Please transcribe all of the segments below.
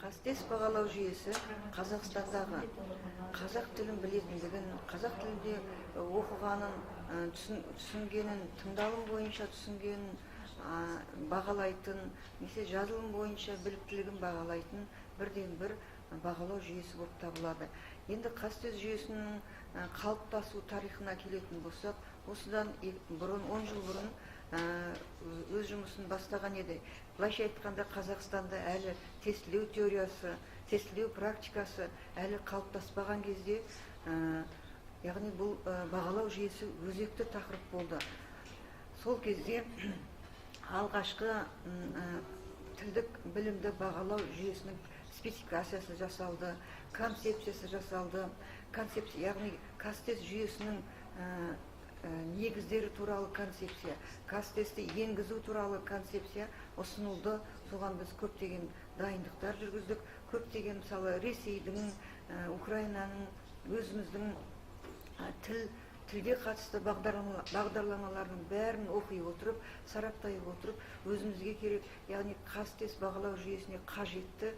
Қастес бағалау жүйесі Қазақстандағы қазақ тілін білетіндігін, қазақ тілінде оқығанын, түсінгенін, тыңдалым бойынша түсінгенін бағалайтын, немесе жазылым бойынша біліктілігін бағалайтын бірден бір бағалау жүйесі болып табылады. Енді Қастес жүйесінің қалыптасу тарихына келетін болсақ, осыдан 10 жыл бұрын өз жұмысын бастаған еді. Былайша айтқанда, Қазақстанда әлі тестілеу теориясы, тестілеу практикасы әлі қалыптаспаған кезде, яғни бұл бағалау жүйесі өзекті тақырып болды. Сол кезде алғашқы тілдік білімді бағалау жүйесінің спецификациясы жасалды, концепциясы жасалды. Яғни Қастес жүйесінің негіздері туралы концепция, Қастесті енгізу туралы концепция ұсынылды. Соған біз көптеген дайындықтар жүргіздік. Көптеген, мысалы, Ресейдің, Украинаның, өзіміздің тілге қатысты бағдарламалардың бәрін оқи отырып, сараптай отырып, өзімізге керек, яғни Қастес бағалау жүйесіне қажетті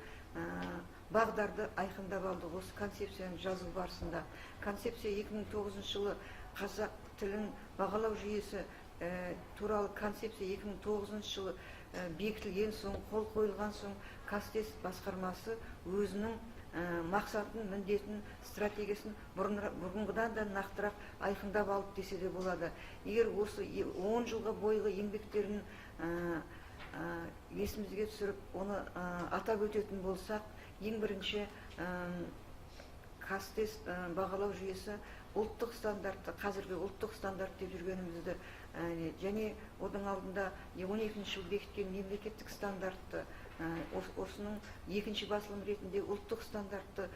бағдарды айқындап алдық осы концепцияны жазу барысында. Концепция 2009 жылы қазақ тілін бағалау жүйесі туралы концепция 2009 жылы бекітілген соң, қол қойылған соң, Қастес басқармасы өзінің мақсатын, міндетін, стратегиясын бұрынғыдан да нақтырақ айқындап алып десе де болады. Егер осы 10 жылға бойғы еңбектерін есімізге түсіріп, оны атап өтетін болсақ, ең бірінші Қастес бағалау жүйесі ұлттық стандартты, қазіргі ұлттық стандарт деп жүргенімізді, және одан алдында 12 жыл бекіткен мемлекеттік стандартты, осының екінші басылым ретінде ұлттық стандартты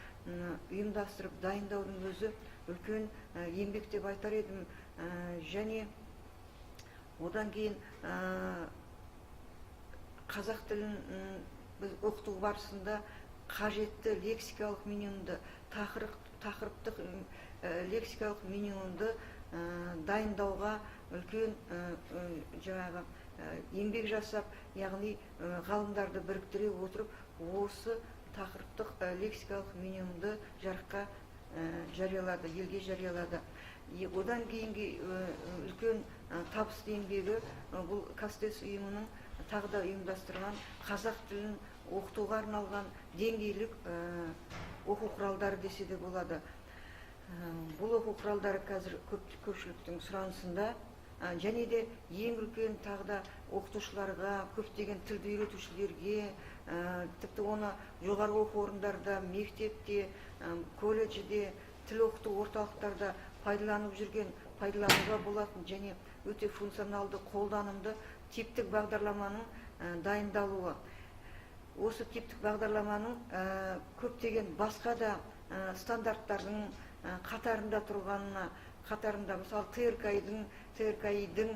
ұйымдастырып дайындаудың өзі үлкен еңбек деп айтар едім. Және одан кейін қазақ тілін біз оқыту барысында қажетті лексикалық минимумды, тақырыптық лексикалық минимумды дайындауға үлкен еңбек жасап, яғни ғалымдарды біріктіре отырып, осы тақырыптық лексикалық минимумды жарыққа жариялады, елге жариялады. Одан кейінгі үлкен табысты еңбегі бұл Қастес ұйымының тағы да ұйымдастырған қазақ тілін оқытуға арналған деңгейлік оқу құралдары десе де болады. Бұл оқу құралдары қазір көпшіліктің сұранысында, және де ең үлкен тағы да оқытушыларға, көптеген тілді үйретушілерге, тіпті оны жоғары оқу орындарда, мектепте, колледжде, тіл оқыту орталықтарда пайдалануға болатын және өте функционалды, қолданымды типтік бағдарламаның дайындалуы. Осы типтік бағдарламаның көптеген басқа да стандарттардың қатарында тұрғанына, қатарында, мысалы, ТРКИ-дің,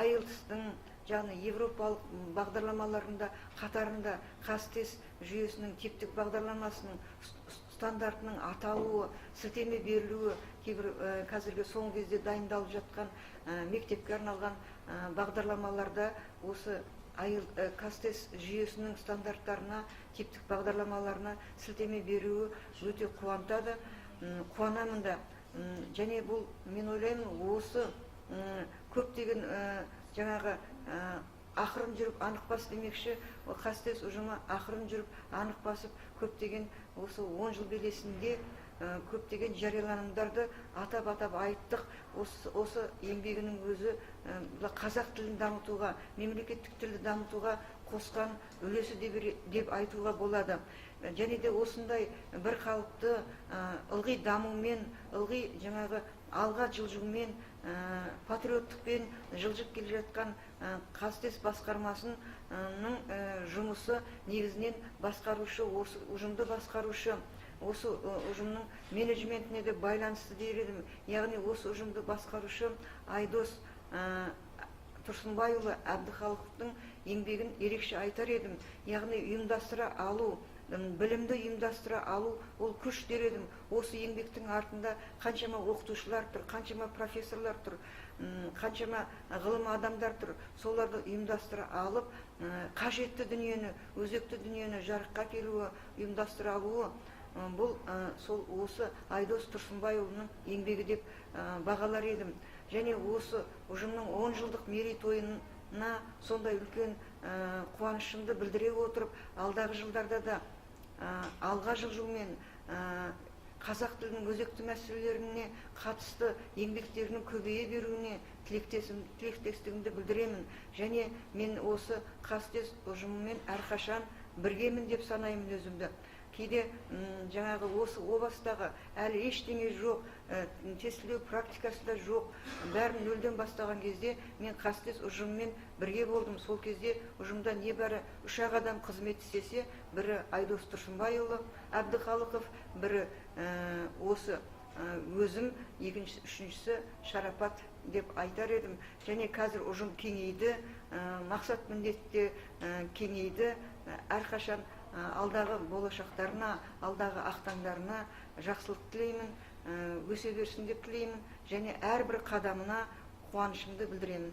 IELTS-дің, яғни Европалық бағдарламаларында қатарында Қастес жүйесінің типтік бағдарламасының стандартының аталуы, сілтеме берілуі, кейбір қазіргі соңғы кезде дайындалып жатқан мектепке арналған бағдарламаларда осы Қастес жүйесінің стандарттарына, типтік бағдарламаларына сілтеме беруі өте қуантады, қуанамын да. Және бұл, мен ойлаймын, осы көптеген жаңағы ақырын жүріп анық бас демекші, Қастес ұжымы ақырын жүріп анық басып, көптеген осы 10 жыл белесінде көптеген жарияланымдарды атап айттық. Осы еңбегінің өзі қазақ тілін дамытуға, мемлекеттік тілді дамытуға қосқан үлесі деп айтуға болады. Және де осындай бір қалыпты ылғи дамумен, ылғи жаңағы алға жылжумен, патриоттықпен жылжып келе жатқан Қастес басқармасының жұмысы негізінен басқарушы, осы ұжымды басқарушы, осы ұжымның менеджментіне де байланысты дер едім. Яғни осы ұжымды басқарушы Айдос Тұрсынбайұлы Әбдіхалықовтың еңбегін ерекше айтар едім. Яғни ұйымдастыра алу, білімді ұйымдастыра алу ол күш дер едім. Осы еңбектің артында қаншама оқытушылар тұр, қаншама профессорлар тұр, қаншама ғылым адамдар тұр. Соларды ұйымдастыра алып, қажетті дүниені, өзекті дүниені жарыққа келуі, ұйымдастыра алуы, бұл сол осы Айдос Тұрсынбайұлының еңбегі деп бағалар едім. Және осы ұжымның 10 жылдық мерейтойына сондай үлкен қуанышымды білдіре отырып, алдағы жылдарда да алға жылжумен қазақ тілінің өзекті мәселелеріне қатысты еңбектерінің көбейе беруіне тілектестігімді білдіремін. Және мен осы Қастес ұжымымен әрқашан біргемін деп санаймын өзімді. Кейде жаңағы осы обастағы әлі ештеңе жоқ, тестілеу практикасы да жоқ, бәрін нөлден бастаған кезде мен Қастес ұжымымен бірге болдым. Сол кезде ұжымда небәрі 3 адам қызмет істесе, бірі Айдос Тұрсынбайұлы Әбдіхалықов, бірі осы өзім, үшіншісі Шарапат деп айтар едім. Және қазір ұжым кеңейді, мақсат міндетте кеңейді. Әрқашан алдағы болашақтарына, алдағы ақтаңдарына жақсылық тілеймін, өсе берсін деп тілеймін. Және әрбір қадамына қуанышымды білдіремін.